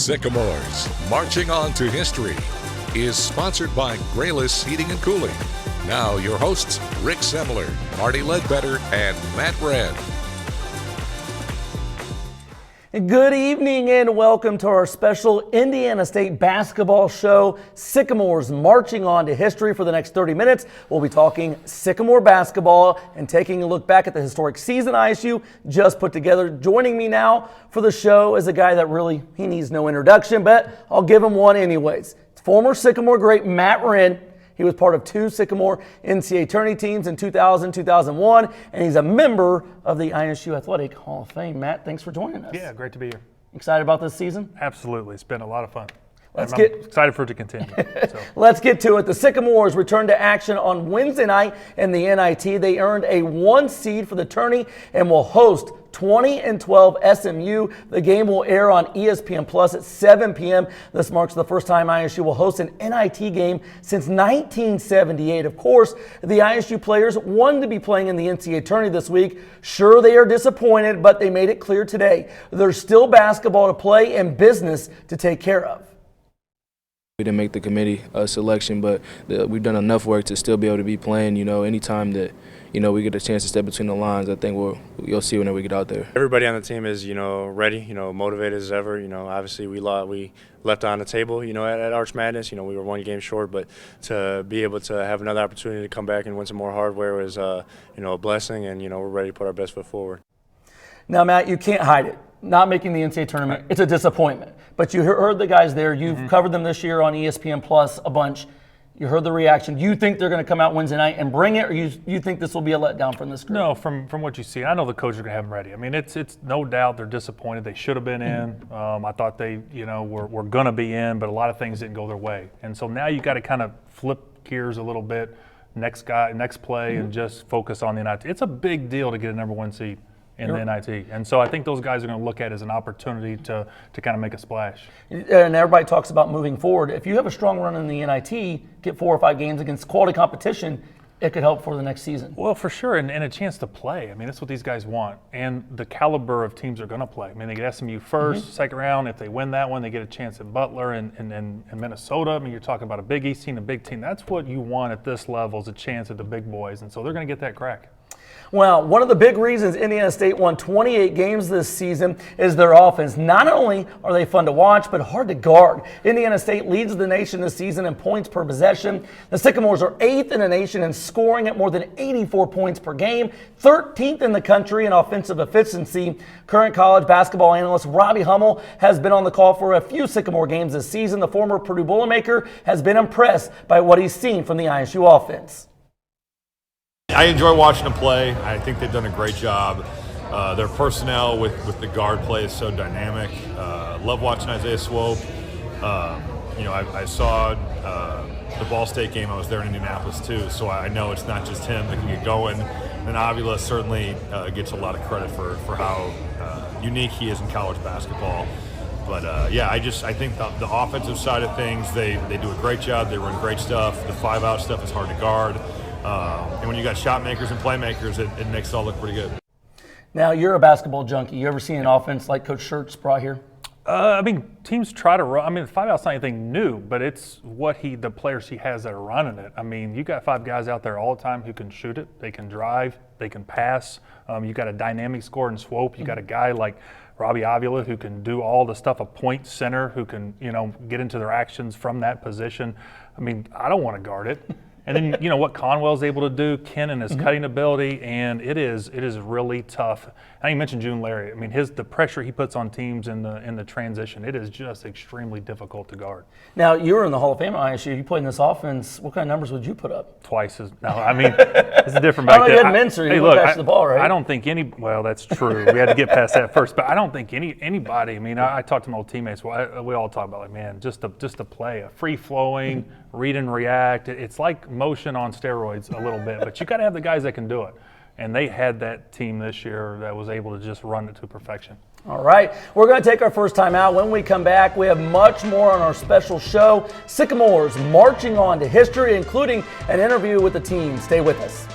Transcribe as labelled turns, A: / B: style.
A: Sycamores, Marching On to History, is sponsored by Grayless Heating and Cooling. Now your hosts, Rick Semler, Marty Ledbetter, and Matt Wren.
B: Good evening and welcome to our special Indiana State basketball show, Sycamores Marching On to History. For the next 30 minutes, we'll be talking Sycamore basketball and taking a look back at the historic season ISU just put together. Joining me now for the show is a guy that really, he needs no introduction, but I'll give him one anyways. It's former Sycamore great Matt Wren. He was part of two Sycamore NCAA tourney teams in 2000, 2001, and he's a member of the ISU Athletic Hall of Fame. Matt, thanks for joining us.
C: Yeah, great to be here.
B: Excited about this season?
C: Absolutely. It's been a lot of fun. I'm excited for it to continue.
B: Let's get to it. The Sycamores returned to action on Wednesday night in the NIT. They earned a 1 seed for the tourney and will host 20-12 SMU. The game will air on ESPN Plus at 7 p.m. This marks the first time ISU will host an NIT game since 1978. Of course, the ISU players wanted to be playing in the NCAA tourney this week. Sure, they are disappointed, but they made it clear today there's still basketball to play and business to take care of.
D: We didn't make the committee selection, but we've done enough work to still be able to be playing. You know, anytime that we get a chance to step between the lines, I think you'll see whenever we get out there.
E: Everybody on the team is ready, motivated as ever. Obviously we left on the table, at Arch Madness. We were one game short, but to be able to have another opportunity to come back and win some more hardware was a blessing, and we're ready to put our best foot forward.
B: Now, Matt, you can't hide it. Not making the NCAA tournament, it's a disappointment. But you heard the guys there. You've covered them this year on ESPN Plus a bunch. You heard the reaction. You think they're going to come out Wednesday night and bring it, or you think this will be a letdown from this group?
C: No, from what you see, I know the coach is going to have them ready. I mean, it's no doubt they're disappointed. They should have been in. I thought they were going to be in, but a lot of things didn't go their way. And so now you got to kind of flip gears a little bit, next play, and just focus on the NIT. It's a big deal to get a number 1 seed in the NIT. And so I think those guys are going to look at it as an opportunity to kind of make a splash. And
B: everybody talks about moving forward. If you have a strong run in the NIT, get 4 or 5 games against quality competition, it could help for the next season.
C: Well, for sure, and a chance to play. I mean, that's what these guys want. And the caliber of teams are going to play. I mean, they get SMU first, second round. If they win that one, they get a chance at Butler and Minnesota. I mean, you're talking about a Big East team, a big team. That's what you want at this level, is a chance at the big boys. And so they're going to get that crack.
B: Well, one of the big reasons Indiana State won 28 games this season is their offense. Not only are they fun to watch, but hard to guard. Indiana State leads the nation this season in points per possession. The Sycamores are 8th in the nation in scoring at more than 84 points per game, 13th in the country in offensive efficiency. Current college basketball analyst Robbie Hummel has been on the call for a few Sycamore games this season. The former Purdue Boilermaker has been impressed by what he's seen from the ISU offense.
F: I enjoy watching them play. I think they've done a great job. Their personnel with the guard play is so dynamic. Love watching Isaiah Swope. I saw the Ball State game. I was there in Indianapolis too, so I know it's not just him that can get going. And Avila certainly gets a lot of credit for how unique he is in college basketball. But I think the offensive side of things, they do a great job. They run great stuff. The 5-out stuff is hard to guard. And when you got shot makers and playmakers, it makes it all look pretty good.
B: Now, you're a basketball junkie. You ever seen an offense like Coach Schertz brought here?
C: Teams try to run. I mean, the 5-out's not anything new, but it's the players he has that are running it. I mean, you got 5 guys out there all the time who can shoot it. They can drive. They can pass. You got a dynamic scorer in Swope. You got a guy like Robbie Avila who can do all the stuff, a point center who can, get into their actions from that position. I mean, I don't want to guard it. And then what Conwell's able to do, Ken and his cutting ability, and it is really tough. I think you mentioned June Larry. I mean, the pressure he puts on teams in the transition, it is just extremely difficult to guard.
B: Now, you were in the Hall of Fame at ISU. You played in this offense. What kind of numbers would you put up?
C: Twice as. No, I mean, it's a different back
B: then. You had Mincer. You passed the ball, right?
C: I don't think well, that's true. We had to get past that first, but I don't think anybody. I mean, I talked to my old teammates. We all talk about, like, man, just to play a free flowing, read and react. It's like motion on steroids a little bit, but you got to have the guys that can do it. And they had that team this year that was able to just run it to perfection.
B: All right, we're going to take our first time out. When we come back, we have much more on our special show, Sycamores Marching On to History, including an interview with the team. Stay with us.